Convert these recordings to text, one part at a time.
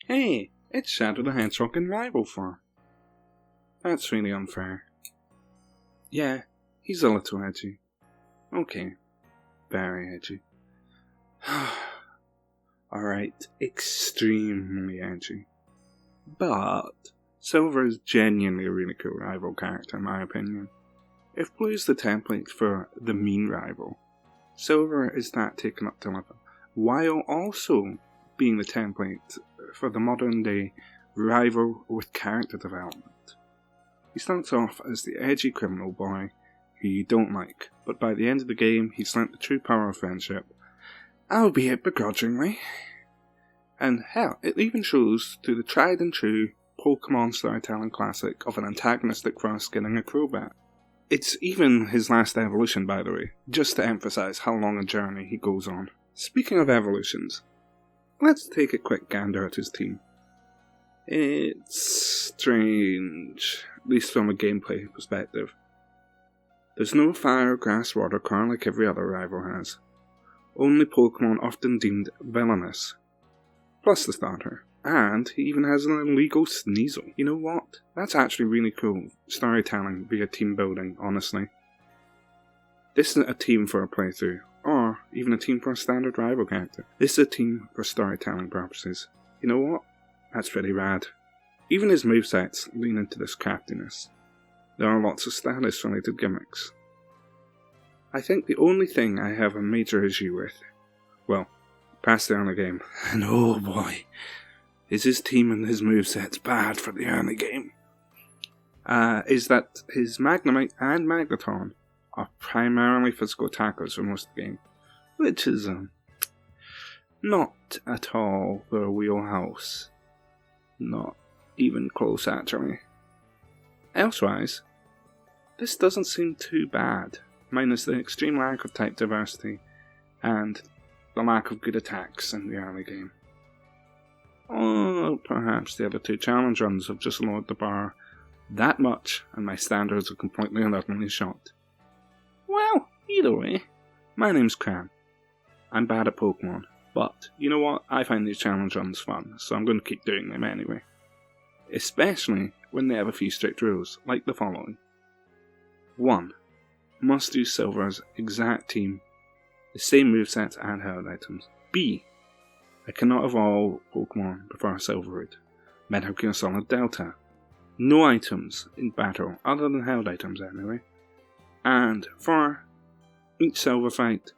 Hey, it's Shadow the Hedgehog in rival form. That's really unfair. Yeah, he's a little edgy. Okay, very edgy. Alright, extremely edgy. But Silver is genuinely a really cool rival character in my opinion. If Blue's the template for the mean rival, Silver is that taken up to 11, while also being the template for the modern day rival with character development. He starts off as the edgy criminal boy who you don't like, but by the end of the game he's learnt the true power of friendship, albeit begrudgingly. And hell, it even shows through the tried and true Pokémon storytelling classic of an antagonistic first getting a crowbat. It's even his last evolution, by the way, just to emphasise how long a journey he goes on. Speaking of evolutions, let's take a quick gander at his team. It's strange, at least from a gameplay perspective. There's no fire, grass, water car like every other rival has. Only Pokémon often deemed villainous. Plus the starter. And he even has an illegal Sneasel. You know what? That's actually really cool storytelling via team building, honestly. This isn't a team for a playthrough, or even a team for a standard rival character. This is a team for storytelling purposes. You know what? That's pretty rad. Even his movesets lean into this craftiness. There are lots of status related gimmicks. I think the only thing I have a major issue with, well, past the early game, and oh boy, is his team and his movesets bad for the early game, is that his Magnemite and Magneton are primarily physical attackers for most of the game, which is not at all their wheelhouse. Not even close, actually. Elsewise, this doesn't seem too bad, minus the extreme lack of type diversity and the lack of good attacks in the early game. Or perhaps the other two challenge runs have just lowered the bar that much and my standards are completely and utterly shot. Well, either way, my name's Cram. I'm bad at Pokemon, but you know what? I find these challenge runs fun, so I'm going to keep doing them anyway. Especially when they have a few strict rules, like the following. 1. Must use Silver's exact team, the same movesets and held items. B. I cannot evolve Pokemon before Silver route. Metal Gear Solid Delta. No items in battle, other than held items anyway. And 4. Each Silver fight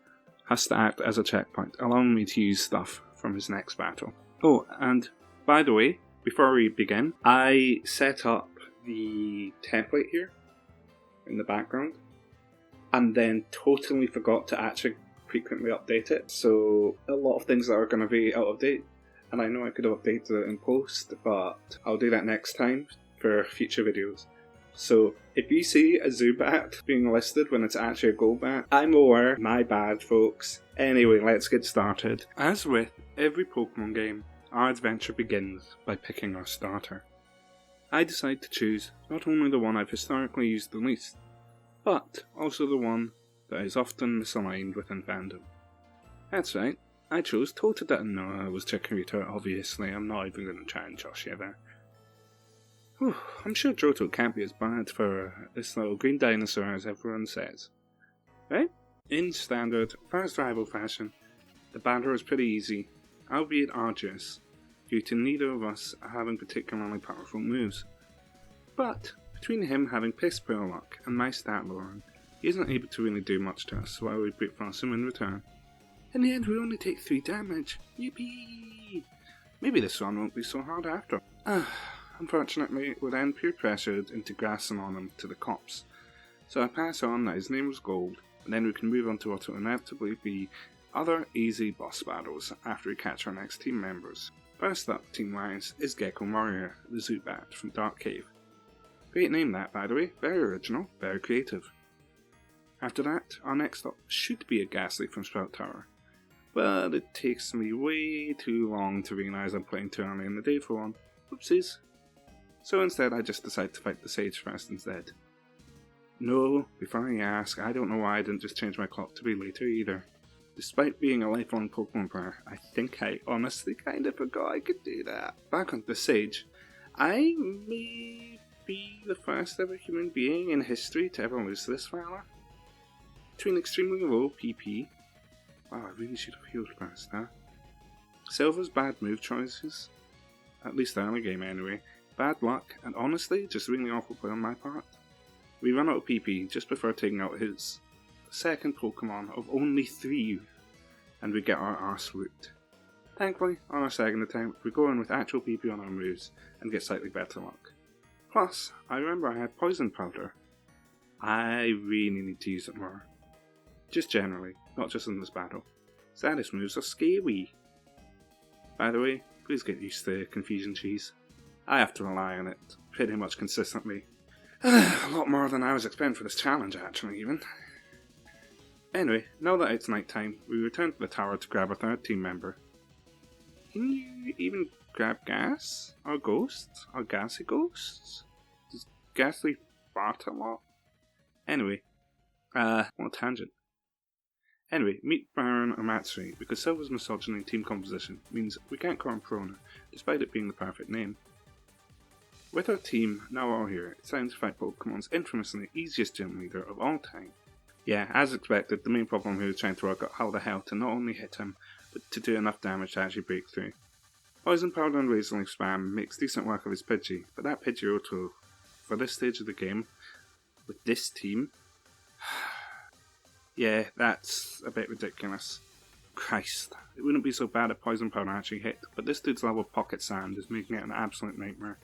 has to act as a checkpoint, allowing me to use stuff from his next battle. Oh, and by the way, before we begin, I set up the template here in the background, and then totally forgot to actually frequently update it, so a lot of things that are going to be out of date, and I know I could have updated it in post, but I'll do that next time for future videos. So if you see a Zubat being listed when it's actually a Golbat, I'm aware, my bad folks. Anyway, let's get started. As with every Pokemon game, our adventure begins by picking our starter. I decide to choose not only the one I've historically used the least, but also the one that is often misaligned within fandom. That's right, I chose Totodile. No, it was Chikorita, obviously. I'm not even going to try and josh you there. Whew, I'm sure Johto can't be as bad for this little green dinosaur as everyone says. Right? In standard first rival fashion, the battle is pretty easy, albeit arduous, due to neither of us having particularly powerful moves. But between him having piss poor luck and my stat lowering, he isn't able to really do much to us while we brute force him in return. In the end, we only take 3 damage. Yippee! Maybe this one won't be so hard after. Unfortunately, we're then peer pressured into grassing on him to the cops. So I pass on that his name was Gold, and then we can move on to what will inevitably be other easy boss battles after we catch our next team members. First up, team-wise, is Gecko Warrior, the Zubat from Dark Cave. Great name that, by the way, very original, very creative. After that, our next up should be a Ghastly from Sprout Tower, but it takes me way too long to realise I'm playing too early in the day for one. Oopsies. So instead I just decide to fight the Sage first instead. No, before you ask, I don't know why I didn't just change my clock to be later either. Despite being a lifelong Pokemon player, I think I honestly kind of forgot I could do that. Back on the stage, I may be the first ever human being in history to ever lose this fella. Between extremely low PP, wow, I really should have healed first, huh? Silver's bad move choices, at least early game anyway, bad luck, and honestly, just really awful play on my part. We run out of PP just before taking out his second Pokemon of only 3, and we get our arse whooped. Thankfully, on our second attempt, we go in with actual PP on our moves and get slightly better luck. Plus, I remember I had Poison Powder. I really need to use it more. Just generally, not just in this battle. Status moves are scary. By the way, please get used to Confusion Cheese. I have to rely on it pretty much consistently. A lot more than I was expecting for this challenge, actually, even. Anyway, now that it's night time, we return to the tower to grab a third team member. Can you even grab gas? Or ghosts? Or gassy ghosts? Does Ghastly fart a lot? Anyway, what a tangent. Anyway, meet Baron or Matsuri, because Silver's misogyny in team composition means we can't call him Prona, despite it being the perfect name. With our team now all here, it's time to fight Pokemon's infamously easiest gym leader of all time. Yeah, as expected, the main problem here is trying to work out how the hell to not only hit him, but to do enough damage to actually break through. Poison Powder and Razor Leaf Spam makes decent work of his Pidgey, but that Pidgey Roto, for this stage of the game, with this team, yeah, that's a bit ridiculous. Christ, it wouldn't be so bad if Poison Powder actually hit, but this dude's level of Pocket Sand is making it an absolute nightmare.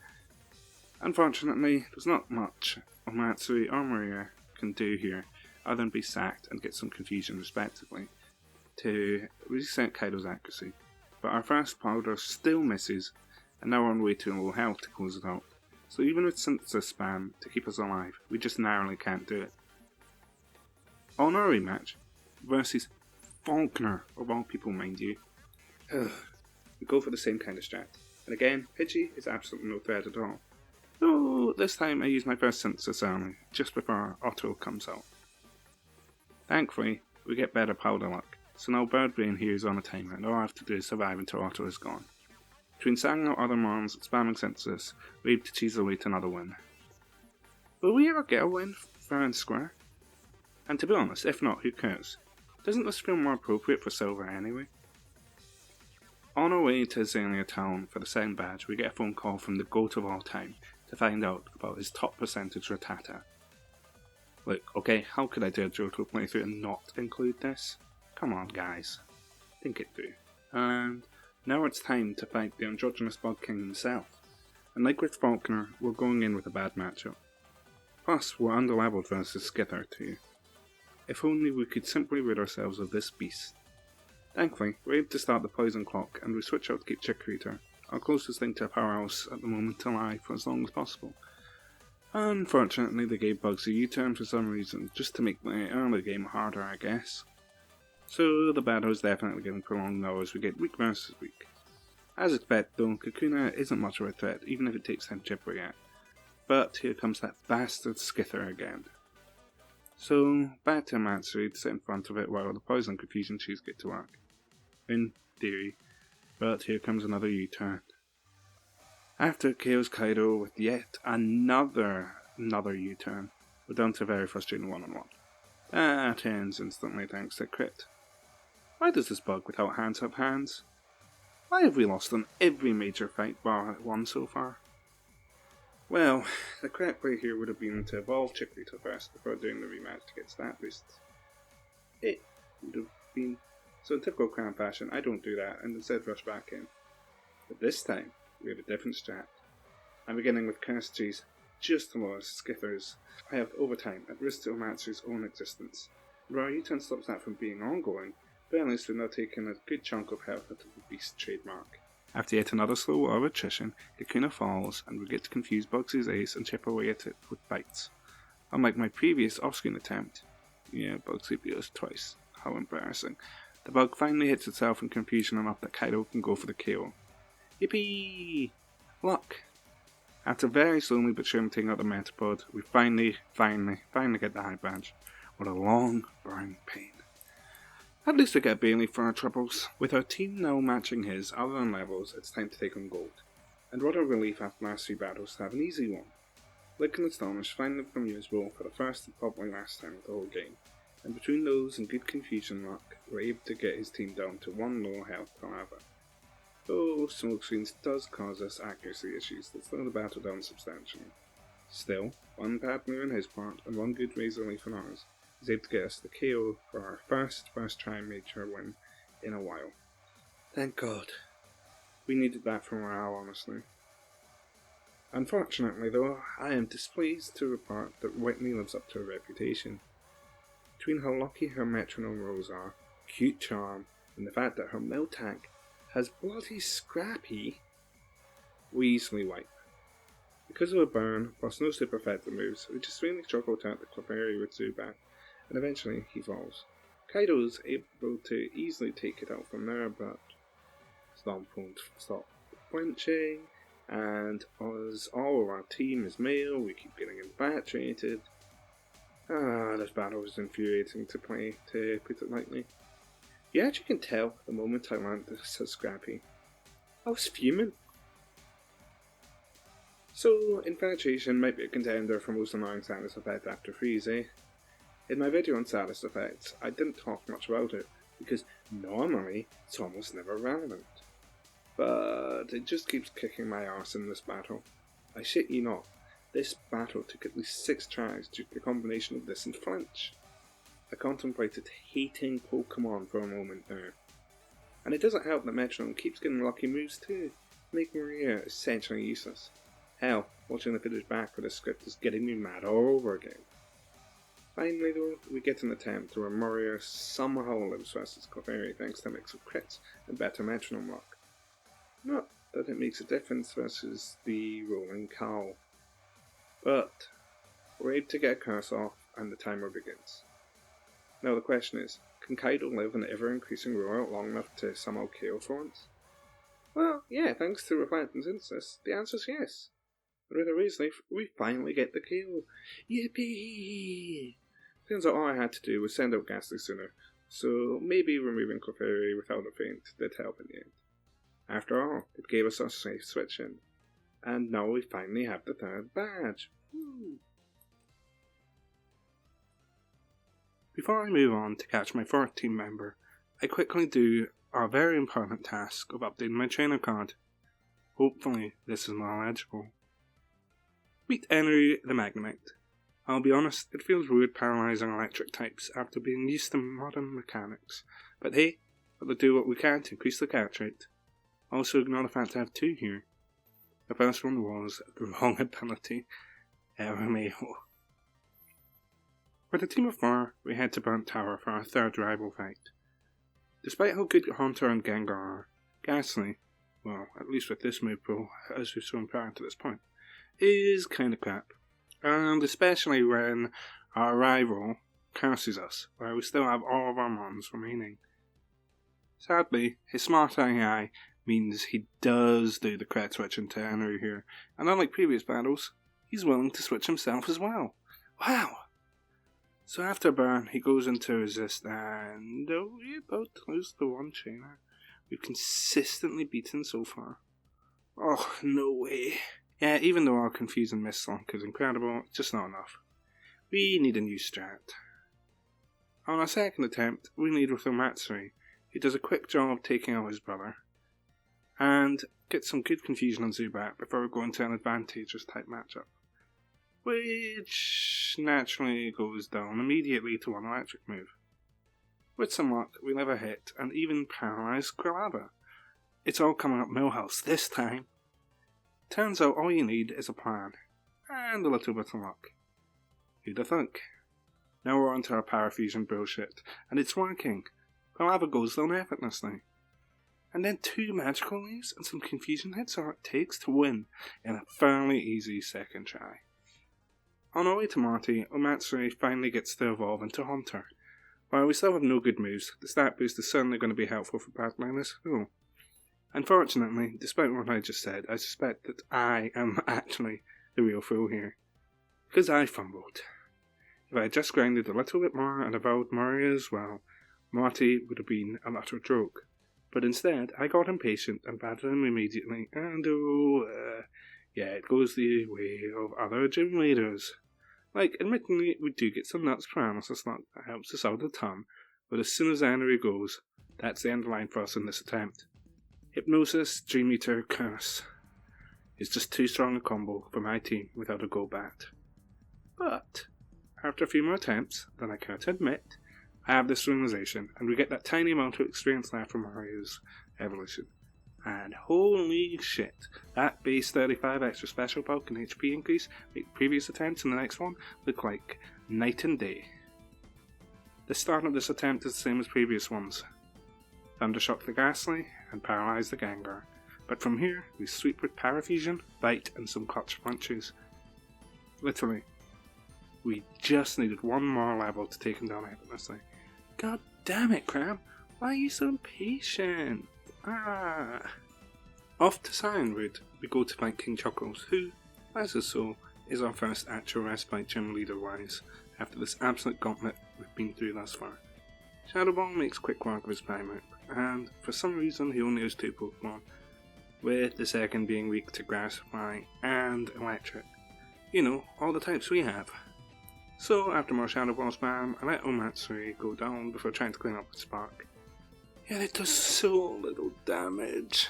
Unfortunately, there's not much Matsuri or Maria can do here, other than be sacked and get some confusion respectively, to reset Kaido's accuracy. But our first powder still misses, and now we're on the way to low health to close it out. So even with Synthesis Spam to keep us alive, we just narrowly can't do it. On our rematch, versus Faulkner, of all people mind you, we go for the same kind of strat. And again, Pidgey is absolutely no threat at all. Though this time I use my first Synthesis only, just before Otto comes out. Thankfully, we get better powder luck, so now Birdbrain here is on a timer and all I have to do is survive until Otto is gone. Between sagging out other mons and spamming Synthesis, we're able to cheese away to another win. Will we ever get a win fair and square? And to be honest, if not, who cares? Doesn't this feel more appropriate for Silver anyway? On our way to Azalea Town for the second badge, we get a phone call from the GOAT of all time to find out about his top percentage Rattata. Look, okay, how could I do a Johto playthrough and not include this? Come on, guys. Think it through. And now it's time to fight the androgynous Bug King himself. And like with Faulkner, we're going in with a bad matchup. Plus, we're underleveled versus Skither too. If only we could simply rid ourselves of this beast. Thankfully, we're able to start the poison clock and we switch out to keep Chikorita, our closest thing to a powerhouse at the moment, alive for as long as possible. Unfortunately, they gave Bugs a U-turn for some reason, just to make the early game harder, I guess. So the battle is definitely getting prolonged now as we get week versus week. As expected though, Kakuna isn't much of a threat, even if it takes time to chip away at. But here comes that bastard Skither again. So, back to Matsuri to sit in front of it while the Poison Confusion Cheese get to work. In theory, but here comes another U-turn. After it KOs Kaido with yet another U-turn, we're down to a very frustrating one-on-one. That ends instantly thanks to crit. Why does this bug without hands have hands? Why have we lost in every major fight bar one so far? Well, the correct play here would have been to evolve Chikorita first before doing the rematch to get stat boosts. It would have been. So in typical Crown fashion, I don't do that and instead rush back in. But this time, we have a different strat. I'm beginning with Cursed Cheese just to lure Skither's health over time at risk to Matsuri's own existence. And while U-turn stops that from being ongoing, but at least we're now taking a good chunk of health out of the Beast trademark. After yet another slow war of attrition, Kakuna falls and we get to confuse Bugsy's ace and chip away at it with bites. Unlike my previous off-screen attempt, yeah, Bugsy beat us twice, how embarrassing, the bug finally hits itself in confusion enough that Kaido can go for the KO. Yippee! Luck! After very slowly but surely taking out the Metapod, we finally get the high badge. What a long, boring pain. At least we get Bailey for our troubles. With our team now matching his other than levels, it's time to take on gold. And what a relief after last 3 battles to have an easy one. Lick and Astonish find them from usable for the first and probably last time of the whole game. And between those and good confusion luck, we're able to get his team down to 1 low health however. Though Smokescreens does cause us accuracy issues that slow the battle down substantially. Still, 1 bad move on his part and 1 good Razor Leaf on ours is able to get us the KO for our first try major win in a while. Thank God. We needed that for morale, honestly. Unfortunately though, I am displeased to report that Whitney lives up to her reputation. Between how lucky her metronome rolls are, cute charm, and the fact that her Miltank has bloody Scrappy, we easily wipe. Because of a burn, plus no super effective moves, we just really struggle to out the Clefairy with Zubat, and eventually he falls. Kaido's able to easily take it out from there, but Stomp won't stop flinching, and as all of our team is male, we keep getting infatuated. This battle was infuriating to play, to put it lightly. You actually can tell the moment I learned this as Scrappy. I was fuming. So, infatuation might be a contender for most annoying status effect after freeze, eh? In my video on status effects, I didn't talk much about it, because normally it's almost never relevant. But it just keeps kicking my arse in this battle. I shit you not, this battle took at least 6 tries due to the combination of this and flinch. I contemplated hating Pokémon for a moment there. And it doesn't help that Metronome keeps getting lucky moves too, making Maria essentially useless. Hell, watching the footage back for this script is getting me mad all over again. Finally though, we get an attempt where Maria somehow lives versus Clefairy thanks to a mix of crits and better Metronome luck. Not that it makes a difference versus the rolling cow. But we're able to get a curse off and the timer begins. Now the question is, can Kaido live an ever-increasing rollout long enough to somehow KO for once? Well, yeah, thanks to Reflectance Insist, the answer's yes. And with a Razor Leaf, we finally get the KO. Yippee! Turns out all I had to do was send out Ghastly sooner, so maybe removing Clefairy without a feint did help in the end. After all, it gave us a safe switch in. And now we finally have the 3rd badge. Woo. Before I move on to catch my 4th team member, I quickly do our very important task of updating my trainer card. Hopefully this is more legible. Meet Enru the Magnemite. I'll be honest, it feels weird paralysing electric types after being used to modern mechanics, but hey, we'll do what we can to increase the catch rate. Also ignore the fact I have 2 here. The first one was the wrong ability, LMAO. With a team of 4, we head to Burnt Tower for our 3rd rival fight. Despite how good Haunter and Gengar are, Ghastly, well, at least with this move pool, as we've shown prior to this point, is kinda crap. And especially when our rival curses us, while we still have all of our mons remaining. Sadly, his smart AI means he does do the crit switch into Enru here, and unlike previous battles, he's willing to switch himself as well. Wow! So after burn, he goes into resist, and we're about to lose the one trainer we've consistently beaten so far. Oh, no way. Yeah, even though our confusing Mistlunk is incredible, it's just not enough. We need a new strat. On our 2nd attempt, we lead with Matsuri, who does a quick job of taking out his brother, and gets some good confusion on Zubat before we go into an advantageous type matchup, which naturally goes down immediately to one electric move. With some luck, we live a hit and even paralyze Quilava. It's all coming up Millhouse this time. Turns out all you need is a plan, and a little bit of luck. Who'da thunk? Now we're onto our Parafusion bullshit, and it's working. Quilava goes down effortlessly. And then 2 magical leaves and some confusion hits are what it takes to win in a fairly easy 2nd try. On our way to Marty, Matsuri finally gets to evolve into Haunter. While we still have no good moves, the stat boost is certainly going to be helpful for battling this fool. Unfortunately, despite what I just said, I suspect that I am actually the real fool here. Because I fumbled. If I had just grinded a little bit more and evolved Mario as well, Marty would have been an utter joke. But instead, I got impatient and batted him immediately, and yeah, it goes the way of other gym leaders. Like, admittedly, we do get some nuts paralysis that helps us out a ton, but as soon as energy goes, that's the end line for us in this attempt. Hypnosis, Dream Eater, Curse is just too strong a combo for my team without a go bat. But, after a few more attempts, then I care to admit, I have this realization, and we get that tiny amount of experience left from Mario's evolution. And holy shit, that base 35 extra special bulk and HP increase make previous attempts in the next one look like night and day. The start of this attempt is the same as previous ones. Thundershock the Ghastly and Paralyze the Gengar. But from here, we sweep with Parafusion, Bite and some clutch punches. Literally, we just needed one more level to take him down effortlessly. God damn it, Crab! Why are you so impatient? Off to Cyanwood, we go to fight King Chuckles, who, as is so, is our first actual respite gym leader-wise, after this absolute gauntlet we've been through thus far. Shadow Ball makes quick work of his Primarch, and for some reason he only has 2 Pokemon, with the second being weak to Grass, Flying, and Electric. You know, all the types we have. So, after more Shadow Ball spam, I let Omatsuri go down before trying to clean up with Spark. Yet it does so little damage.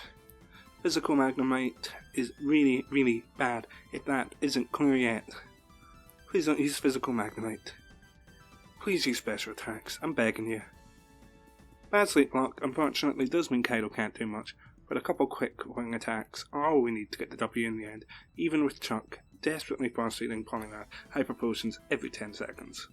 Physical Magnemite is really, really bad, if that isn't clear yet. Please don't use Physical Magnemite. Please use special attacks, I'm begging you. Bad Sleep Block unfortunately does mean Kaido can't do much, but a couple quick wing attacks are all we need to get the W in the end, even with Chuck desperately force-feeding Polymath Hyper Potions every 10 seconds.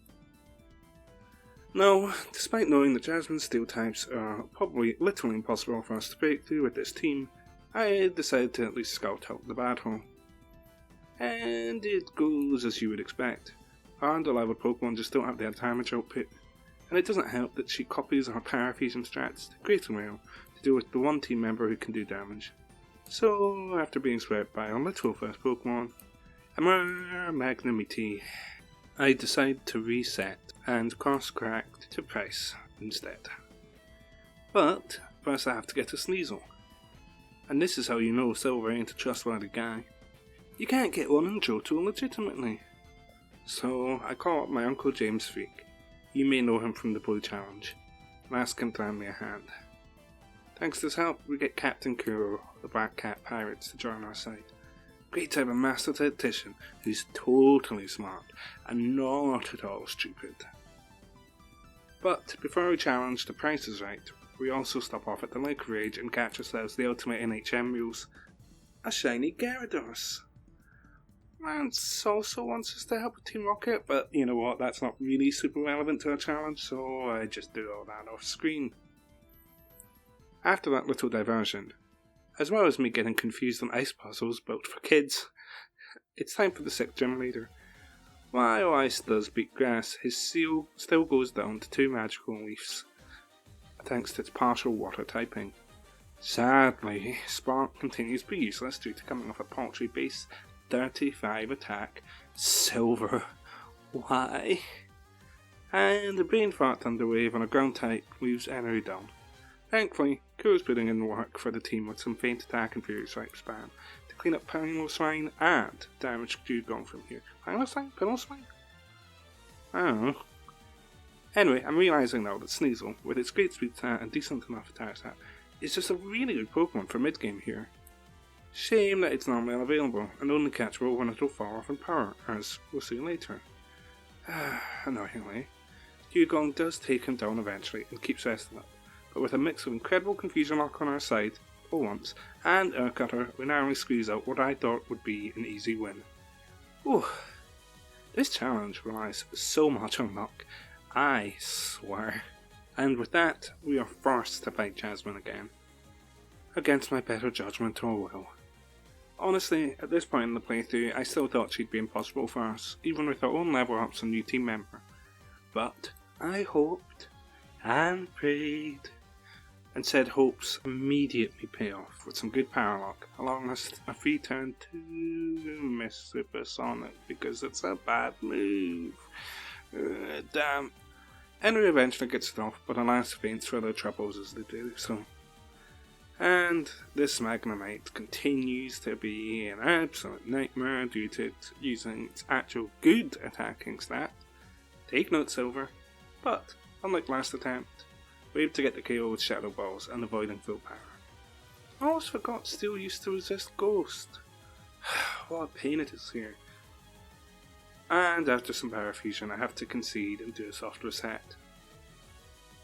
Now, despite knowing that Jasmine's Steel types are probably literally impossible for us to break through with this team, I decided to at least scout out the battle. And it goes as you would expect. Our under-leveled Pokemon just don't have their damage output, and it doesn't help that she copies our Parafusion strats to great will to deal with the one team member who can do damage. So, after being swept by our literal first Pokemon, Magnemite, I decide to reset and course-correct to Price instead. But first I have to get a Sneasel. And this is how you know Silver ain't a trustworthy guy. You can't get one in Johto legitimately. So I call up my Uncle James Freak. You may know him from the Blue Challenge, and ask him to lend me a hand. Thanks to his help, we get Captain Kuro, the Black Cat Pirates, to join our side. Great type of master tactician who's totally smart and not at all stupid. But before we challenge the Price is Right, we also stop off at the Lake of Rage and catch ourselves the ultimate NHM mules, a shiny Gyarados. Lance also wants us to help with Team Rocket, but you know what, that's not really super relevant to our challenge, so I just do all that off screen. After that little diversion, as well as me getting confused on ice puzzles built for kids, it's time for the 6th gym leader. While Ice does beat Grass, his seal still goes down to 2 magical leaves, thanks to its partial water typing. Sadly, Spark continues to be useless due to coming off a paltry base 35 attack. Silver. Why? And the Brain Fart Thunderwave on a ground type leaves energy down. Thankfully, Kuro's putting in the work for the team with some Faint Attack and Fury Swipe spam to clean up Piloswine and damage Dugong from here. Piloswine? I don't know. Anyway, I'm realising now that Sneasel, with its great speed stat and decent enough attack stat, is just a really good Pokemon for mid-game here. Shame that it's normally unavailable, and only catchable when it'll fall off in power, as we'll see later. Annoyingly, Dugong does take him down eventually and keeps resting up, but with a mix of incredible Confusion Lock on our side, for once, and Air Cutter, we narrowly squeeze out what I thought would be an easy win. Ooh, this challenge relies so much on luck, I swear. And with that, we are forced to fight Jasmine again. Against my better judgment or will. Honestly, at this point in the playthrough, I still thought she'd be impossible for us, even with our own level ups and new team member. But I hoped and prayed, and said hopes immediately pay off with some good power lock, allowing us a free turn to miss Supersonic because it's a bad move. Damn. Henry eventually gets it off, but alas faints for their troubles as they do so. And this Magnemite continues to be an absolute nightmare due to it using its actual good attacking stat. Take note, Silver. But, unlike last attempt, we're able to get the KO with Shadow Balls and avoiding full power. I almost forgot Steel used to resist Ghost. What a pain it is here. And after some Power Fusion, I have to concede and do a soft reset.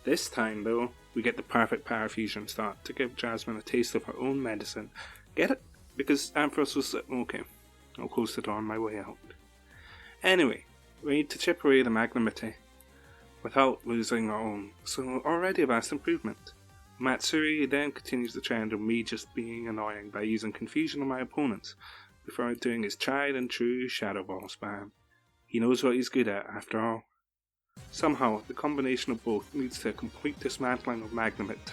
This time though, we get the perfect Power Fusion start to give Jasmine a taste of her own medicine. Get it? Because Ampharos was... okay, I'll close the door on my way out. Anyway, we need to chip away the Magnemite without losing our own, so already a vast improvement. Matsuri then continues the trend of me just being annoying by using confusion on my opponents before doing his tried and true Shadow Ball spam. He knows what he's good at after all. Somehow, the combination of both leads to a complete dismantling of Magnemite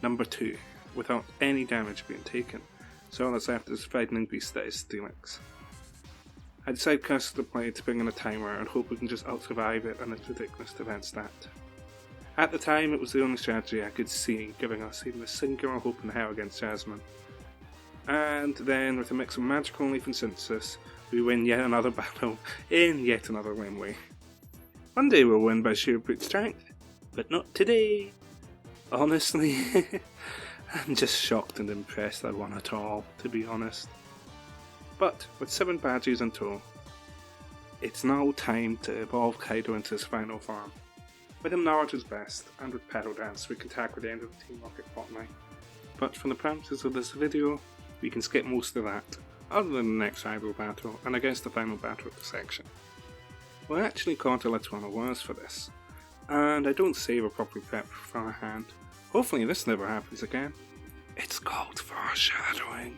number 2 without any damage being taken, so all that's left is frightening beast that is Steelix. I decide cast the play to bring in a timer and hope we can just out-survive it and its ridiculous defense stat. At the time, it was the only strategy I could see giving us even a singular hope in hell against Jasmine. And then, with a mix of Magical Leaf and Synthesis, we win yet another battle in yet another lame way. One day we'll win by sheer brute strength, but not today. Honestly, I'm just shocked and impressed I won at all, to be honest. But, with 7 badges in tow, it's now time to evolve Kaido into his final form. With him now at his best, and with Pedal Dance, we can tackle the end of the Team Rocket plotline. But for the parameters of this video, we can skip most of that, other than the next rival battle, and I guess the final battle of the section. We're actually caught a little unawares for this, and I don't save or properly prep beforehand. Hopefully this never happens again. It's called foreshadowing.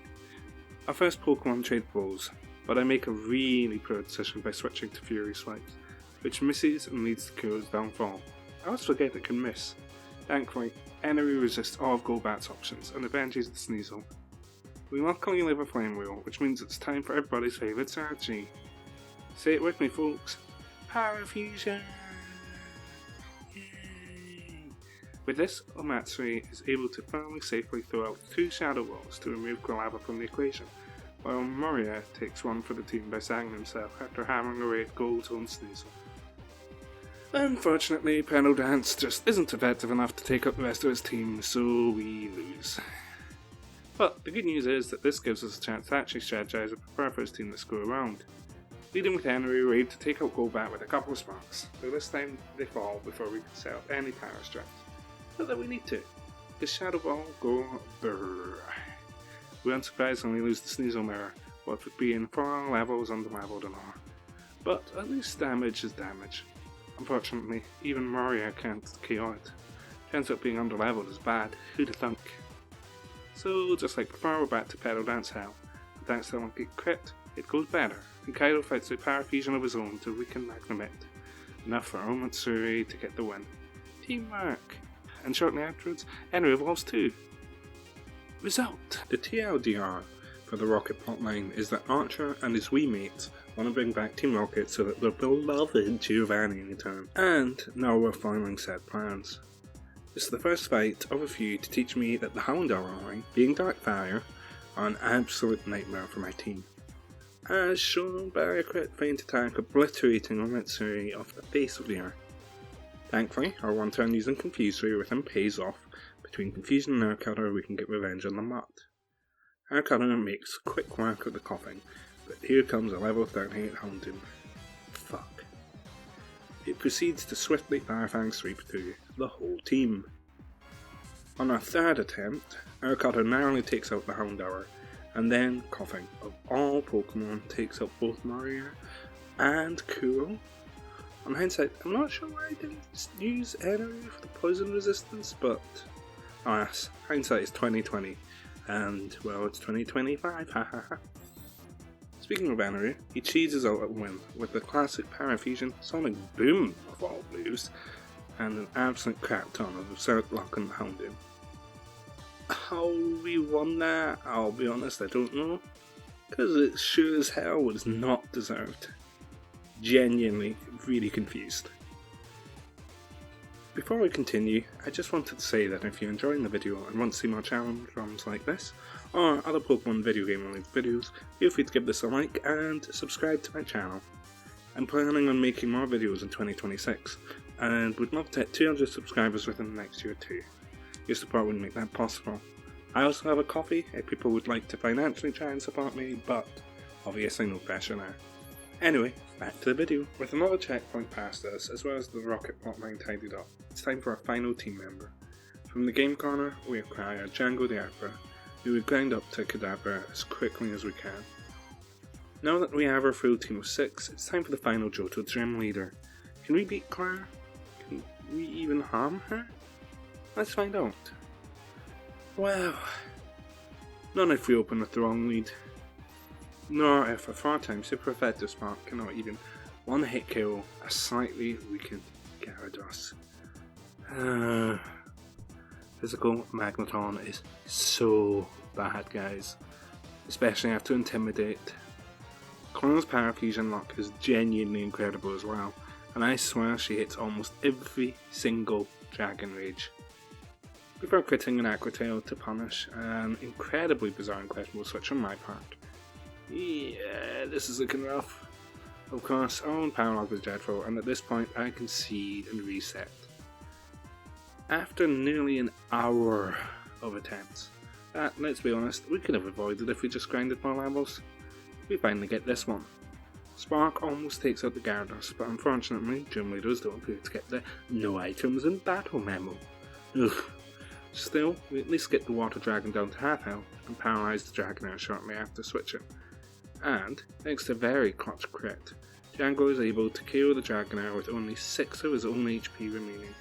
Our first Pokemon trade blows, but I make a really poor decision by switching to Fury Swipes, which misses and leads to Kuro's downfall. I always forget it can miss. Thankfully, Enery resists all of Golbat's options and avenges the Sneasel. We luckily live a Flame Wheel, which means it's time for everybody's favourite strategy. Say it with me, folks. Power Fusion! Yay! With this, Omatsuri is able to finally safely throw out 2 Shadow Balls to remove Quilava from the equation, while Moria takes one for the team by sagging himself after hammering away at Gold's own Sneasel. Unfortunately, Pedal Dance just isn't effective enough to take up the rest of his team, so we lose. But the good news is that this gives us a chance to actually strategize and prepare for his team this go around. Leading with Henry, we're able to take out Golbat with a couple of sparks, so this time they fall before we can set up any power strats. Not that we need to, because Shadow Ball go brrr. We unsurprisingly lose the Sneasel Mirror, what would be in 4 levels underleveled and all. But at least damage is damage. Unfortunately, even Moria can't KO it. Turns out being underleveled is bad, who'd have thunk? So just like before, we're back to Pedal Dance Hell. But thanks to Lucky Crit, it goes better, and Kaido fights a Power Fusion of his own to weaken Magnemite. Enough for Omatsuri to get the win. Teamwork! And shortly afterwards, Henry evolves too. Result! The TLDR for the Rocket plotline is that Archer and his wee mates want to bring back Team Rocket so that their beloved Giovanni return, and now we're following said plans. This is the first fight of a few to teach me that the Houndour line, being Darkfire, are an absolute nightmare for my team. As shown by a crit feint attack obliterating Omatsuri off the face of the earth. Thankfully, our one turn using Confusory with him pays off. Between Confusion and Air Cutter, we can get revenge on the Mutt. Air Cutter makes quick work of the coughing, but here comes a level 38 Houndour. Fuck. It proceeds to swiftly Firefang sweep through the whole team. On our third attempt, Air Cutter narrowly takes out the Houndour, and then, coughing, of all Pokemon, takes out both Maria and Kuro. On hindsight, I'm not sure why I didn't use Enery for the poison resistance, but alas, hindsight is 2020, and well, it's 2025, hahaha. Speaking of Enery, he cheeses out at win with the classic Power Fusion Sonic Boom of all moves, and an absolute crap ton of Berserk Lock and Houndour. How we won that, I'll be honest, I don't know, because it sure as hell was not deserved. Genuinely really confused. Before we continue, I just wanted to say that if you're enjoying the video and want to see more challenge runs like this, or other Pokemon video game related videos, feel free to give this a like and subscribe to my channel. I'm planning on making more videos in 2026, and would love to hit 200 subscribers within the next year or two. Your support would make that possible. I also have a Ko-fi if people would like to financially try and support me, but obviously no pressure now. Anyway, back to the video. With another checkpoint past us, as well as the rocket plotline tidied up, it's time for our final team member. From the game corner, we acquire Django the Arbor, who we grind up to Kadabra as quickly as we can. Now that we have our full team of 6, it's time for the final Johto Gym Leader. Can we beat Claire? Can we even harm her? Let's find out. Well, not if we open with the wrong lead. Nor if a 4-time super effective spark cannot even one hit kill a slightly weakened Gyarados. Physical Magneton is so bad, guys. Especially after Intimidate. Claire's Power Fusion luck is genuinely incredible as well, and I swear she hits almost every single Dragon Rage. Before critting an Aqua Tail to punish an incredibly bizarre and questionable switch on my part. Yeah, this is looking rough. Of course, our own power log was dreadful, and at this point I concede and reset. After nearly an hour of attempts, that, let's be honest, we could have avoided if we just grinded more levels. We finally get this one. Spark almost takes out the Gyarados, but unfortunately, gym leaders don't appear to get the no items in battle memo. Ugh. Still, we at least get the Water Dragon down to half health and paralyze the Dragonair shortly after switching. And, thanks to very clutch crit, Django is able to KO the Dragonair with only 6 of his own HP remaining.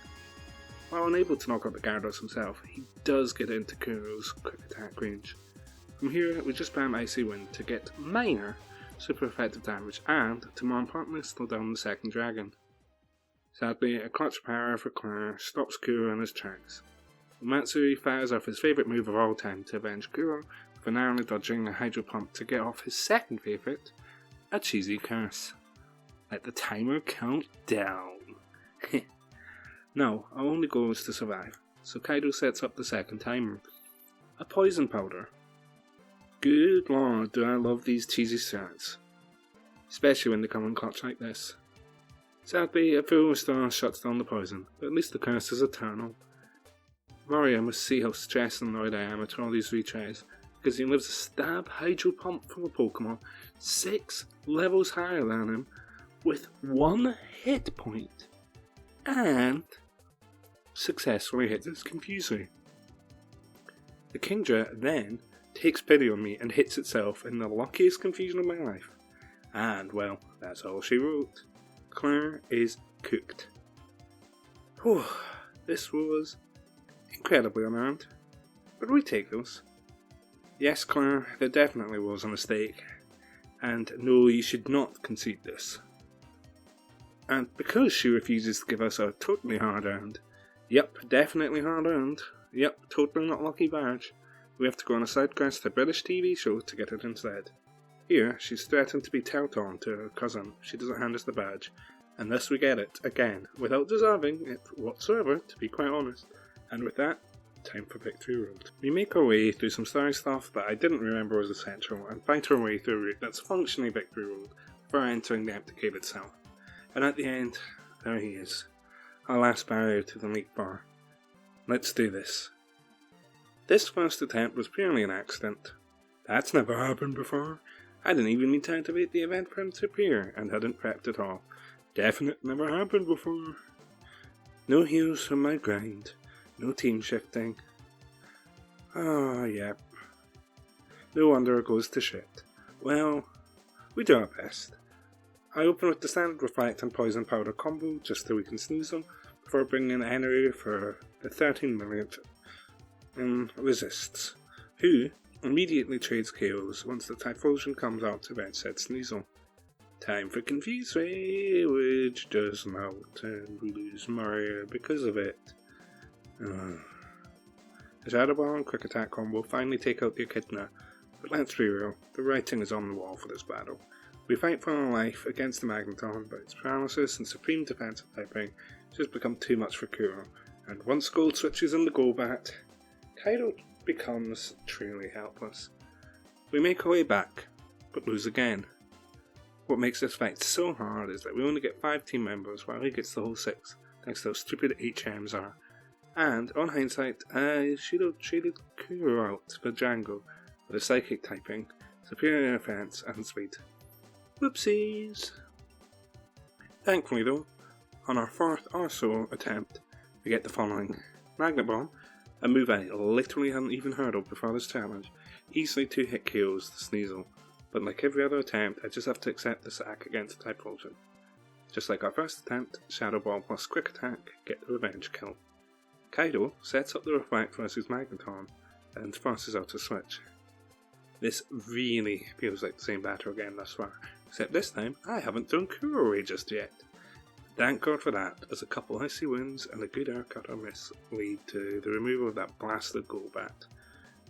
While unable to knock out the Gyarados himself, he does get into Kuro's quick attack range. From here, we just spam Icy Wind to get minor super effective damage and, to more importantly, slow down the second dragon. Sadly, a clutch power for Claire stops Kuro in his tracks. Matsui fires off his favourite move of all time to avenge Kuro, for narrowly dodging a Hydro Pump to get off his second favourite, a cheesy curse. Let the timer count down. No, our only goal is to survive, so Kaido sets up the second timer. A poison powder. Good lord, do I love these cheesy strats. Especially when they come in clutch like this. Sadly, a full restore shuts down the poison, but at least the curse is eternal. Mario must see how stressed and annoyed I am at all these retries, because he lives a stab Hydro Pump from a Pokemon 6 levels higher than him, with 1 hit point, and successfully hits his Confusory. The Kingdra then takes pity on me and hits itself in the luckiest confusion of my life. And, well, that's all she wrote. Claire is cooked. Whew, this was incredibly unearned, but we take those. Yes, Claire, there definitely was a mistake, and no, you should not concede this. And because she refuses to give us a totally hard-earned, yep, definitely hard-earned, yep, totally not lucky badge, we have to go on a side quest to a British TV show to get it instead. Here, she's threatened to be telt on to her cousin if she doesn't hand us the badge, and thus we get it, again, without deserving it whatsoever, to be quite honest. And with that, time for Victory Road. We make our way through some story stuff that I didn't remember was essential, and fight our way through a route that's functionally Victory Road before entering the empty cave itself. And at the end, there he is, our last barrier to the League Bar. Let's do this. This first attempt was purely an accident. That's never happened before. I didn't even need to activate the event for him to appear, and hadn't prepped at all. Definite never happened before. No heals from my grind. No team shifting. Ah, yep. No wonder it goes to shit. Well, we do our best. I open with the standard Reflect and Poison Powder combo just so we can snooze them before bringing in Energy for the 13 millionth resists, who immediately trades KOs once the Typhlosion comes out to avenge said Sneasel. Time for Confusory, which does not, and we lose Mario because of it. The Shadow Ball and Quick Attack combo finally take out the Echidna, but let's be real, the writing is on the wall for this battle. We fight for our life against the Magneton, but its paralysis and supreme defensive typing just become too much for Kuro, and once Gold switches in the Golbat, Kaido becomes truly helpless. We make our way back, but lose again. What makes this fight so hard is that we only get 5 team members while he gets the whole 6, thanks to how stupid HMs are. And, on hindsight, I should have traded Kuro out for Django with a psychic typing, superior offense, and speed. Whoopsies! Thankfully though, on our 4th or so attempt, we get the following. Magnet Bomb, a move I literally hadn't even heard of before this challenge, easily 2-hit KOs the Sneasel, but like every other attempt, I just have to accept the sack against the type potion. Just like our first attempt, Shadow Ball plus Quick Attack get the revenge kill. Kaido sets up the Reflect versus Magneton and forces out a switch. This really feels like the same battle again thus far, except this time I haven't thrown Kuro away just yet. Thank God for that, as a couple icy wounds and a good air cutter miss lead to the removal of that blasted Golbat.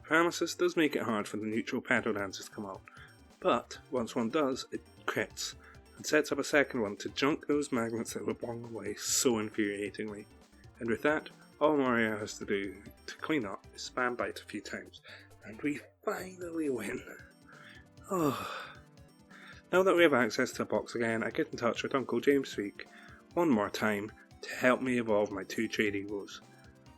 Paralysis does make it hard for the neutral petal dancers to come out, but once one does, it crits, and sets up a second one to junk those magnets that were blown away so infuriatingly. And with that, all Mario has to do to clean up is spam bite a few times, and we finally win. Oh. Now that we have access to a box again, I get in touch with Uncle James Freak one more time to help me evolve my 2 trade egos.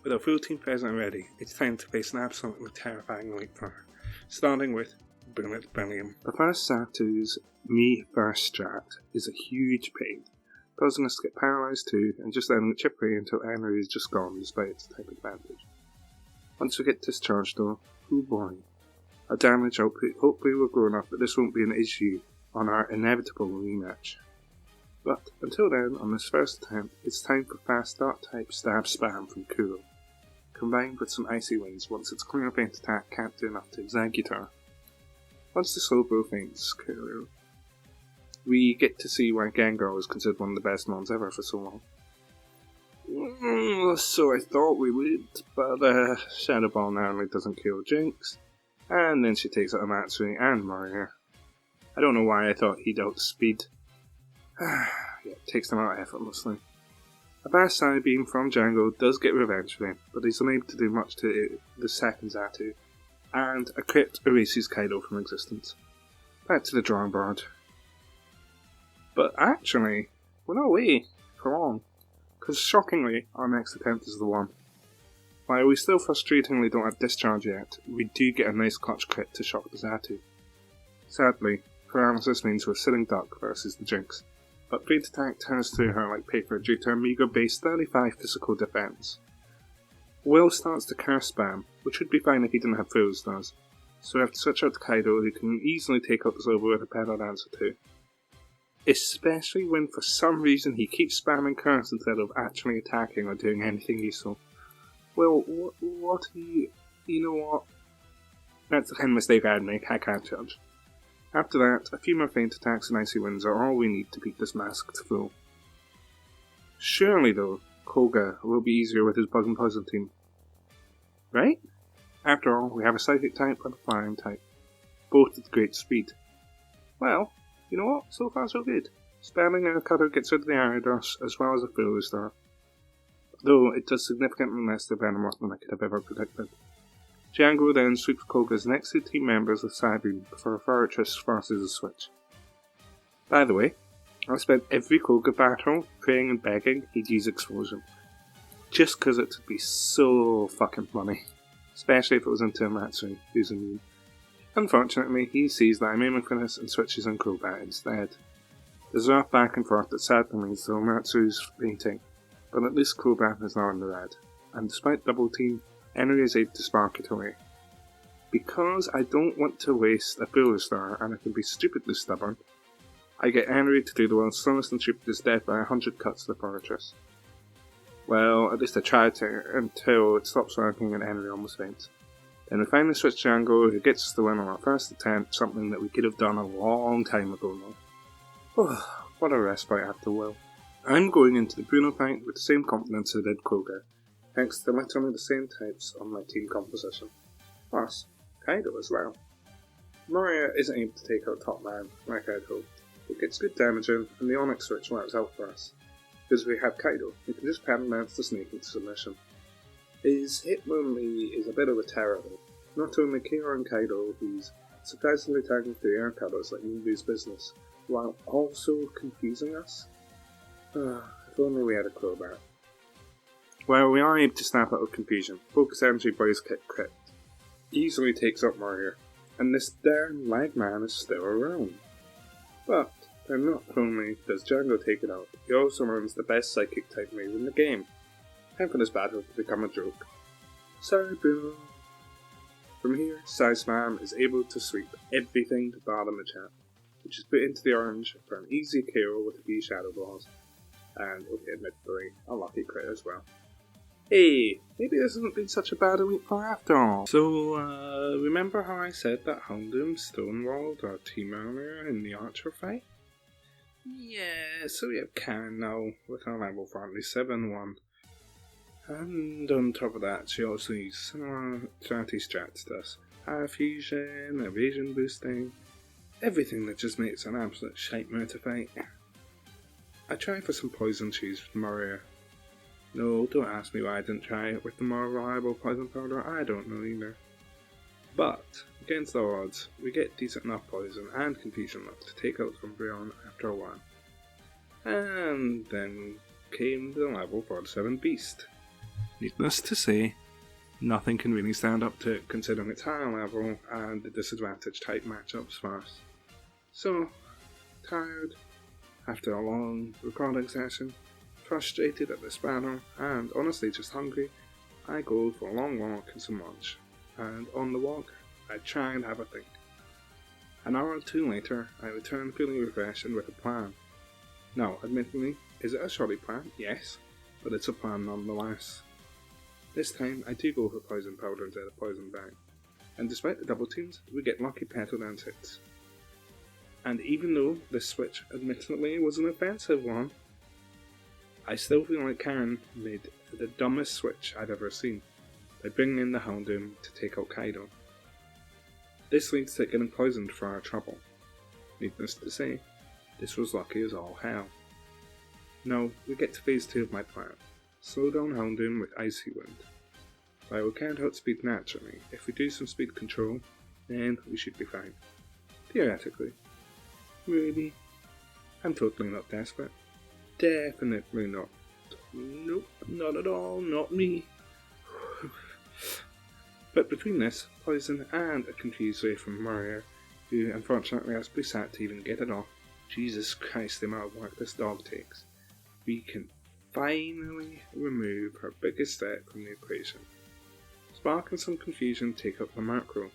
With our full team present and ready, it's time to face an absolutely terrifying leapfrog, starting with Bullet Billiam. The first Satu's me first strat is a huge pain, causing us to get paralysed too, and just letting it chip away until energy is just gone despite its type advantage. Once we get discharged though, oh boy. Our damage output hopefully will grow enough that this won't be an issue on our inevitable rematch. But until then, on this first attempt, it's time for fast start type stab spam from Kuro, combined with some icy winds once its clear feint attack can't do enough to execute her. Once the slow blow faints Kuro, we get to see why Gengar was considered one of the best mons ever for so long. So I thought we would, but Shadow Ball narrowly doesn't kill Jinx, and then she takes out Matsui and Mario. I don't know why I thought he'd outspeed. Yeah, takes them out effortlessly. A Bass Side Beam from Django does get revenge for him, but he's unable to do much to the second Zatu, and a crit erases Kaido from existence. Back to the drawing board. But actually, we're not away for long, because shockingly, our next attempt is the one. While we still frustratingly don't have discharge yet, we do get a nice clutch crit to shock the Zatu. Sadly, paralysis means we're sitting duck versus the Jinx, but feint attack turns through her like paper due to her meagre base 35 physical defense. Will starts to curse spam, which would be fine if he didn't have full stars, so we have to switch out to Kaido, who can easily take out the Silver with a pedal dancer too. Especially when for some reason he keeps spamming curse instead of actually attacking or doing anything useful. Well, what you know what? That's the kind of mistake I'd make, I can't judge. After that, a few more feint attacks and icy winds are all we need to beat this masked fool. Surely though, Koga will be easier with his bug and puzzle team. Right? After all, we have a psychic type and a flying type, both with great speed. Well, you know what? So far so good. Spamming air cutter gets rid of the Ariados as well as a Fuller Star, though it does significantly less to Venomoth than I could have ever predicted. Django then sweeps Koga's next 2 team members with Psybeam before Fortress forces a switch. By the way, I spent every Koga battle praying and begging he'd use Explosion, just cause it would be so fucking funny, especially if it was into Matsui, who's immune. Unfortunately, he sees that I'm aiming for this and switches on Crobat instead. There's a rough back and forth that sadly leads to Matsu's fainting, but at least Crobat is now in the red, and despite double team, Henry is able to spark it away. Because I don't want to waste a Fuller Star and I can be stupidly stubborn, I get Henry to do the world's slowest and stupidest death by 100 cuts to the Fortress. Well, at least I tried to, until it stops working and Henry almost faints. Then we finally switch Django, who gets us the win on our first attempt, something that we could have done a long time ago now. Oh, what a respite after Will. I'm going into the Bruno fight with the same confidence I did Koga, thanks to literally the same types on my team composition. Plus, Kaido as well. Moria isn't able to take out Top Man, like I'd hoped, It gets good damage in, and the Onyx switch works out for us. Because we have Kaido, who can just paralyze the snake into submission. His hit only is a bit of a terror though. Not only Kira and Kaido, who's surprisingly tagging through air cutters like nobody's business, while also confusing us. If only we had a crowbar. Well, we are able to snap out of confusion. Focus Energy Blaze Kick Crit easily takes up Warrior, and this darn lag man is still around. But then not only does Django take it out, he also learns the best psychic type move in the game. Time for this battle to become a joke. Sorry, Bruno. From here, Spam is able to sweep everything to bottom the chat, which is put into the orange for an easy KO with a few Shadow Balls, and, okay, admittedly, a lucky crit as well. Hey, maybe this hasn't been such a bad week for after all. So, remember how I said that Houndoom stonewalled our team earlier in the Archer fight? Yeah, so we have Karen now with our level 47-1. And on top of that, she also uses similar chatty strats to us. High fusion, evasion boosting, everything that just makes an absolute shite to fight. I tried for some poison cheese with Maria. No, don't ask me why I didn't try it with the more reliable poison powder, I don't know either. But, against the odds, we get decent enough poison and confusion luck to take out Umbreon after a while. And then came the level 47 Beast. Needless to say, nothing can really stand up to it considering its higher level and the disadvantaged type matchups for us. So, tired, after a long recording session, frustrated at this battle, and honestly just hungry, I go for a long walk and some lunch. And on the walk, I try and have a think. An hour or two later, I return feeling refreshed and with a plan. Now, admittedly, is it a shoddy plan? Yes, but it's a plan nonetheless. This time, I do go for poison powder instead of poison bag, and despite the double teams, we get lucky petal dance hits. And even though this switch admittedly was an offensive one, I still feel like Karen made the dumbest switch I'd ever seen by bringing in the Houndoom to take out Kaido. This leads to getting poisoned for our trouble. Needless to say, this was lucky as all hell. Now, we get to phase 2 of my plan. Slow down Houndoom with Icy Wind. While we can't outspeed naturally, if we do some speed control, then we should be fine. Theoretically. Really? I'm totally not desperate. Definitely not. Nope, not at all, not me. But between this, poison, and a confused way from Maria, who unfortunately has to be sat to even get it off, Jesus Christ, the amount of work this dog takes, we can finally remove her biggest threat from the equation. Spark and some confusion take up the macro.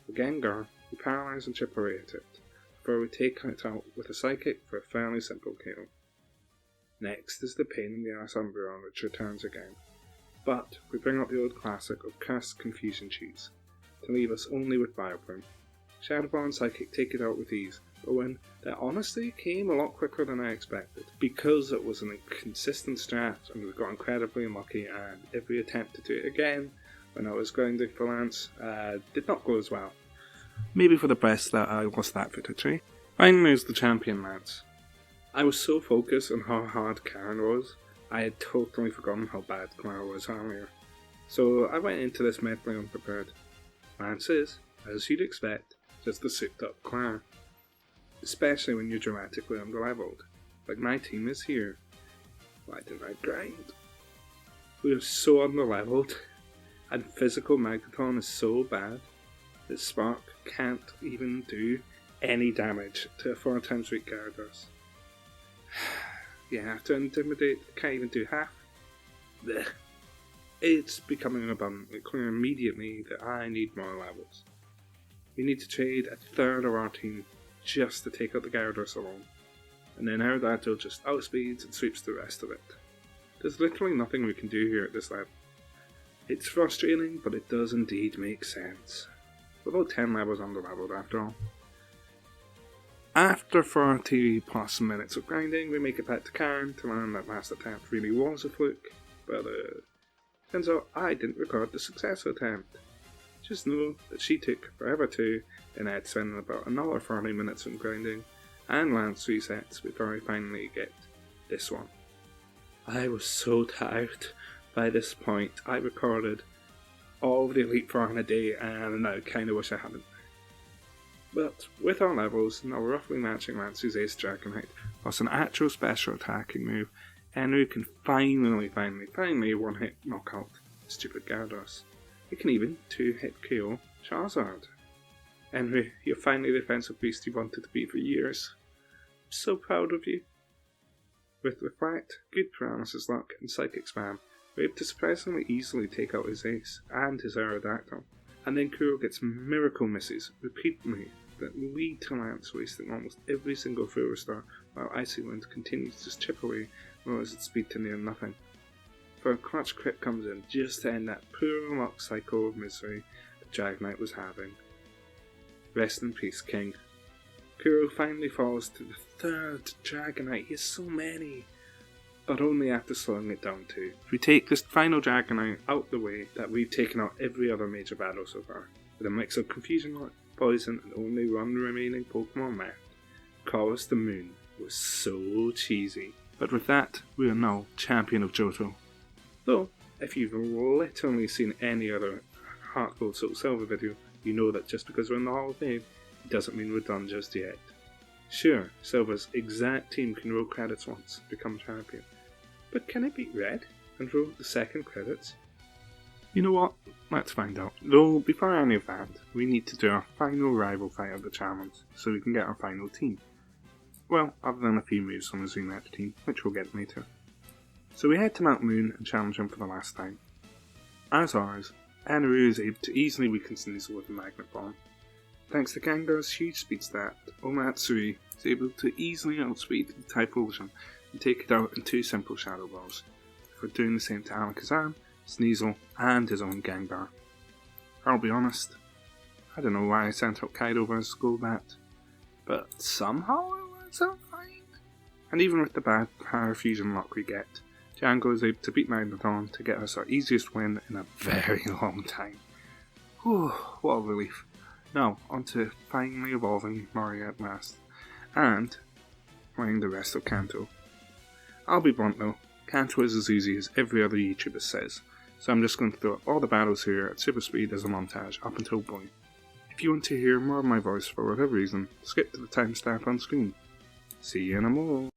The Gengar, we paralyze and chip away at it, before we take it out with a psychic for a fairly simple KO. Next is the pain in the ass Umbreon, which returns again. But we bring out the old classic of cursed confusion cheese, to leave us only with Bioplume. Shadow Ball and Psychic take it out with ease, but when that honestly came a lot quicker than I expected, because it was an inconsistent strat and we got incredibly unlucky, and every attempt to do it again when I was grinding for Lance did not go as well. Maybe for the best that I lost that victory. Finally is the champion Lance. I was so focused on how hard Karen was, I had totally forgotten how bad Clara was earlier. So I went into this medley unprepared. Lance is, as you'd expect, just a souped up Clara. Especially when you're dramatically underleveled, like my team is here. Why didn't I grind? We are so underleveled, and physical Magneton is so bad that Spark can't even do any damage to a 4x weak Gyarados. Yeah, after Intimidate, can't even do half. Blech. It's becoming abundantly clear immediately that I need more levels. We need to trade a third of our team just to take out the Gyarados alone, and then Aerodactyl just outspeeds and sweeps the rest of it. There's literally nothing we can do here at this level. It's frustrating, but it does indeed make sense. We're about 10 levels underleveled after all. After 40 plus minutes of grinding, we make it back to Karen to learn that last attempt really was a fluke, but turns out I didn't record the successful attempt. Just know that she took forever too, and I had spent about another 40 minutes in grinding, and last 3 sets before I finally get this one. I was so tired by this point. I recorded all of the Elite Four in a day, and I kind of wish I hadn't. But with our levels now roughly matching Lance's Ace Dragonite, plus an actual special attacking move, Enru can finally one-hit knock out stupid Gyarados. It can even 2-hit KO Charizard. Enru, you're finally the defensive beast you wanted to be for years. I'm so proud of you. With Reflect, good paralysis luck, and Psychic Spam, we're able to surprisingly easily take out his Ace and his Aerodactyl. And then Kuro gets miracle misses repeatedly that lead to Lance wasting almost every single Furo Star, while Icy Wind continues to just chip away, lowers its speed to near nothing. For a clutch crit comes in just to end that poor luck cycle of misery the Dragonite was having. Rest in peace, King. Kuro finally falls to the 3rd Dragonite. He has so many, but only after slowing it down too. We take this final Dragonite out the way that we've taken out every other major battle so far, with a mix of Confusion Lock, Poison, and only one remaining Pokemon left. Call us the Moon was so cheesy. But with that, we are now champion of Johto. Though, if you've literally seen any other Heart Gold Soul Silver video, you know that just because we're in the Hall of Fame, it doesn't mean we're done just yet. Sure, Silver's exact team can roll credits once, become champion. But can it beat Red and roll the second credits? You know what? Let's find out. Though, before any of that, we need to do our final rival fight of the challenge, so we can get our final team. Well, other than a few moves on the Z-Match team, which we'll get later. So we head to Mount Moon and challenge him for the last time. As ours, Enru is able to easily weaken Sneasel with a Magnet Bomb. Thanks to Gengar's huge speed stat, Omatsuri is able to easily outspeed the Typhlosion and take it out in 2 simple Shadow Balls, before doing the same to Alakazam, Sneasel, and his own Gengar. I'll be honest, I don't know why I sent out Kaido versus Golbat, but somehow it works out fine. And even with the bad Power Fusion luck we get, Django is able to beat Magneton to get us our easiest win in a very long time. Whew, what a relief. Now, on to finally evolving Mario at last, and playing the rest of Kanto. I'll be blunt though, Kanto is as easy as every other YouTuber says, so I'm just going to throw up all the battles here at super speed as a montage up until point. If you want to hear more of my voice for whatever reason, skip to the timestamp on screen. See you in a moment.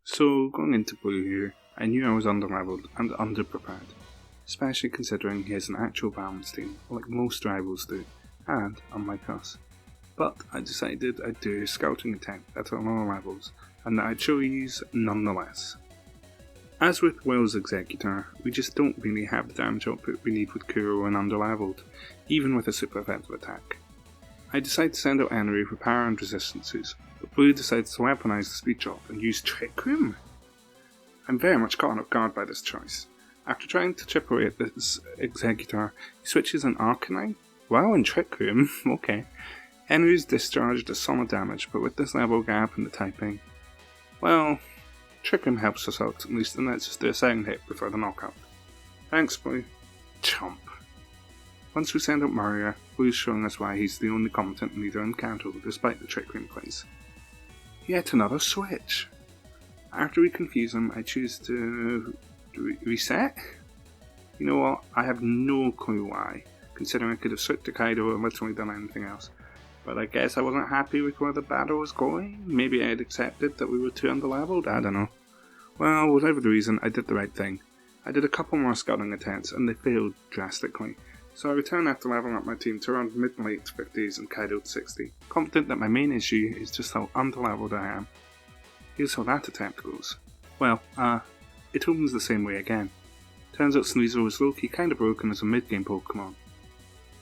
So, going into Blue here, I knew I was underleveled and underprepared, especially considering he has an actual balance team, like most rivals do, and unlike us. But I decided I'd do a scouting attempt at lower levels, and that I'd show yous nonetheless. As with Will's Executor, we just don't really have the damage output we need with Kuro when underleveled, even with a super effective attack. I decide to send out Enry for power and resistances, but Blue decides to weaponize the speed drop and use Trick Room. I'm very much caught off guard by this choice. After trying to chip away at this Executor, he switches an Arcanine? Wow, in Trick Room, okay. Henry's discharge does solid damage, but with this level gap in the typing, well, Trick Room helps us out at least, and let's just do a second hit before the knockout. Thanks, Blue. Chomp. Once we send out Mario, Blue's showing us why he's the only competent leader in Kanto despite the Trick Room plays. Yet another switch. After we confuse him, I choose to reset? You know what, I have no clue why, considering I could have switched to Kaido and literally done anything else. But I guess I wasn't happy with where the battle was going. Maybe I had accepted that we were too underleveled, I don't know. Well, whatever the reason, I did the right thing. I did a couple more scouting attempts and they failed drastically. So I returned after leveling up my team to around mid-late 50s and Kaido to 60, confident that my main issue is just how underleveled I am. Here's how that attempt goes. Well, it opens the same way again. Turns out Sneasel was low-key kinda broken as a mid-game Pokémon.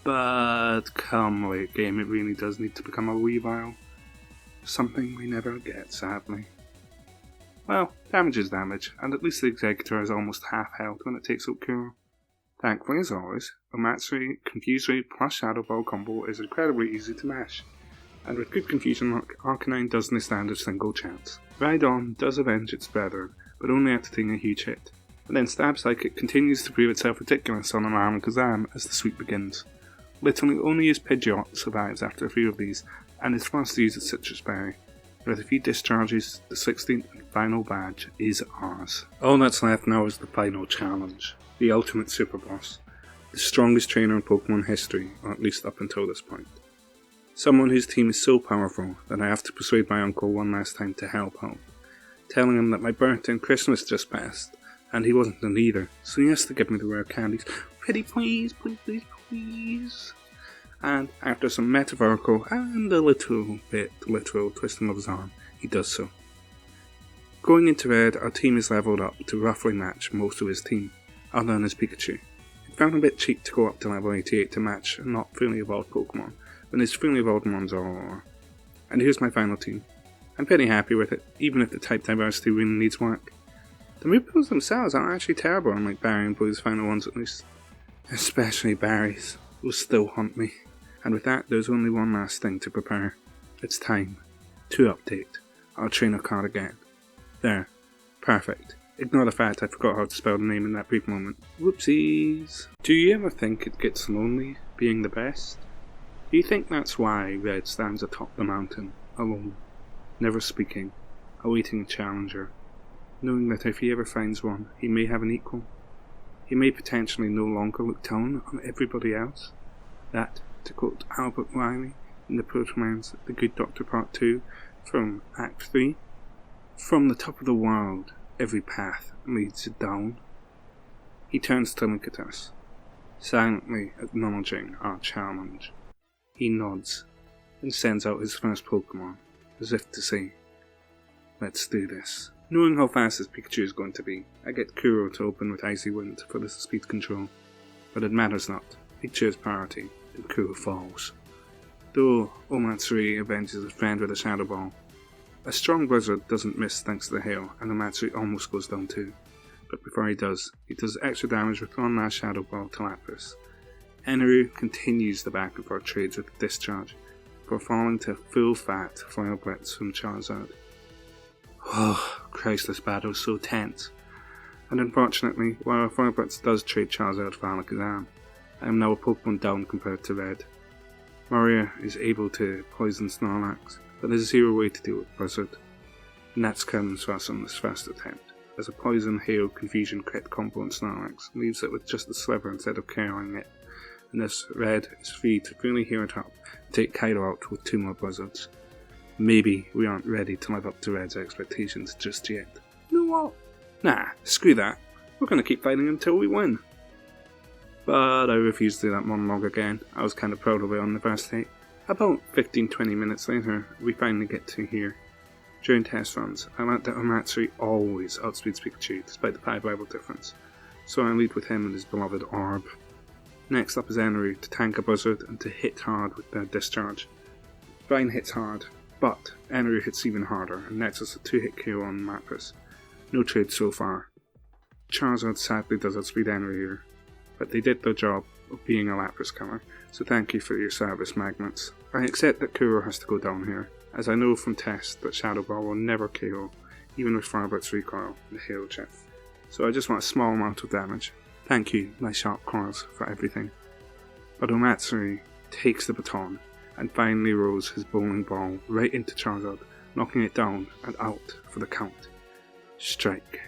But come late game, it really does need to become a Weavile. Something we never get, sadly. Well, damage is damage, and at least the Executor is almost half health when it takes out Kuro. Thankfully, as always, a Matsuri Confuse Ray plus Shadow Ball combo is incredibly easy to mash, and with good confusion luck, Arcanine doesn't stand a single chance. Rhydon does avenge its brethren, but only after taking a huge hit, and then Stab Psychic continues to prove itself ridiculous on Amaram Kazam as the sweep begins. Literally only his Pidgeot survives after a few of these, and is forced to use its Citrus Berry. But if he discharges, the 16th and final badge is ours. All that's left now is the final challenge, the ultimate super boss, the strongest trainer in Pokemon history, or at least up until this point. Someone whose team is so powerful that I have to persuade my uncle one last time to help out, telling him that my birthday and Christmas just passed, and he wasn't in either, so he has to give me the rare candies. Pretty please, please, please, please. And after some metaphorical and a little bit literal twisting of his arm, he does so. Going into Red, our team is leveled up to roughly match most of his team, other than his Pikachu. It found a bit cheap to go up to level 88 to match a not fully evolved Pokemon, when his fully evolved ones are. And here's my final team. I'm pretty happy with it, even if the type diversity really needs work. The move pools themselves aren't actually terrible, unlike Barry and Blue's final ones at least. Especially Barry's, will still haunt me. And with that, there's only one last thing to prepare. It's time to update our trainer card again. There. Perfect. Ignore the fact I forgot how to spell the name in that brief moment. Whoopsies. Do you ever think it gets lonely being the best? Do you think that's why Red stands atop the mountain, alone, never speaking, awaiting a challenger, knowing that if he ever finds one, he may have an equal? He may potentially no longer look down on everybody else? That, to quote Albert Riley in the Protoman's The Good Doctor Part 2 from Act 3, "From the top of the world, every path leads down." He turns to look at us, silently acknowledging our challenge. He nods, and sends out his first Pokemon, as if to say, "Let's do this." Knowing how fast this Pikachu is going to be, I get Kuro to open with Icy Wind for this speed control, but it matters not. Pikachu is priority, and Kuro falls. Though Omatsuri avenges his friend with a Shadow Ball, a strong blizzard doesn't miss thanks to the hail, and Omatsuri almost goes down too. But before he does extra damage with one last Shadow Ball to Lapras. Eneru continues the back and forth trades with the discharge, before falling to full fat Fire Blitz from Charizard. Oh, Christ, this battle is so tense. And unfortunately, while Fire Blitz does trade Charizard for Alakazam, I am now a Pokemon down compared to Red. Mario is able to poison Snorlax, but there's zero way to deal with Blizzard. And that's comes for us on this first attempt, as a Poison, Hail, Confusion crit combo on Snorlax leaves it with just a sliver instead of carrying it, and thus Red is free to fully heal it up and take Kaido out with 2 more Blizzards. Maybe we aren't ready to live up to Red's expectations just yet. You know what? Nah, screw that. We're gonna keep fighting until we win. But I refused to do that monologue again. I was kind of proud of it on the first take. About 15-20 minutes later, we finally get to here. During test runs, I learnt that Omatsuri always outspeeds Pikachu despite the 5 level difference, so I lead with him and his beloved Orb. Next up is Eneru to tank a Blizzard and to hit hard with their discharge, Vine hits hard, but Enru hits even harder and nets us a 2-hit KO on Lapras. No trade so far. Charizard sadly does outspeed Enru here, but they did their job of being a Lapras killer, so thank you for your service, Magnets. I accept that Kuro has to go down here, as I know from tests that Shadow Ball will never KO, even with Farbert's recoil, the Hail Chip. So I just want a small amount of damage. Thank you, my sharp claws, for everything. But Omatsuri takes the baton, and finally rolls his bowling ball right into Charizard, knocking it down and out for the count. Strike.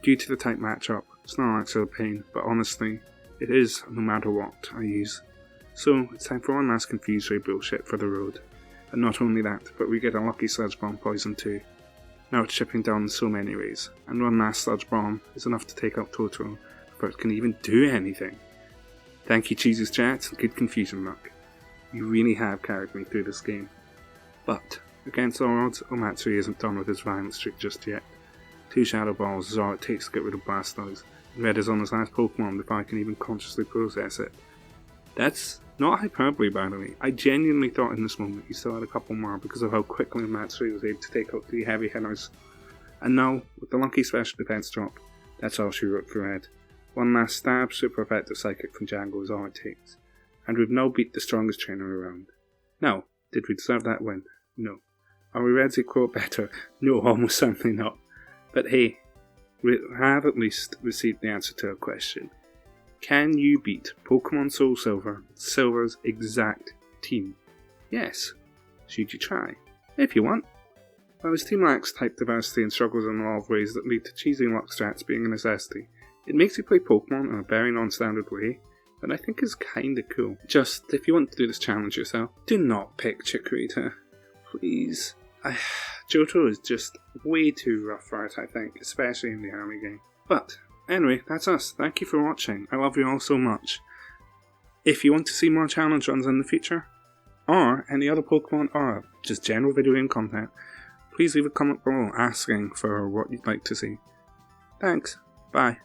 Due to the tight matchup, Snorlax are a pain, but honestly, it is no matter what I use. So it's time for one last Confuse Ray bullshit for the road. And not only that, but we get a lucky Sludge Bomb poison too. Now it's chipping down in so many ways, and one last Sludge Bomb is enough to take out Totoro before it can even do anything. Thank you, Cheese's Chats, and good confusion luck. You really have carried me through this game. But, against all odds, Omatsuri isn't done with his violent streak just yet. 2 Shadow Balls is all it takes to get rid of Blastoise, and Red is on his last Pokemon before I can even consciously process it. That's not hyperbole, by the way. I genuinely thought in this moment he still had a couple more because of how quickly Omatsuri was able to take out 3 heavy hitters. And now, with the lucky special defense drop, that's all she wrote for Red. One last stab, super effective Psychic from Django is all it takes. And we've now beat the strongest trainer around. Now, did we deserve that win? No. Are we Red's quote better? No, almost certainly not. But hey, we have at least received the answer to a question. Can you beat Pokemon Soul Silver, Silver's exact team? Yes. Should you try? If you want. While his team lacks type diversity and struggles in a lot of ways that lead to cheesy luck strats being a necessity, it makes you play Pokemon in a very non-standard way that I think is kinda cool. Just, if you want to do this challenge yourself, do not pick Chikorita. Please. Johto is just way too rough for it, I think, especially in the early game. But, anyway, that's us. Thank you for watching. I love you all so much. If you want to see more challenge runs in the future, or any other Pokemon, or just general video game content, please leave a comment below asking for what you'd like to see. Thanks. Bye.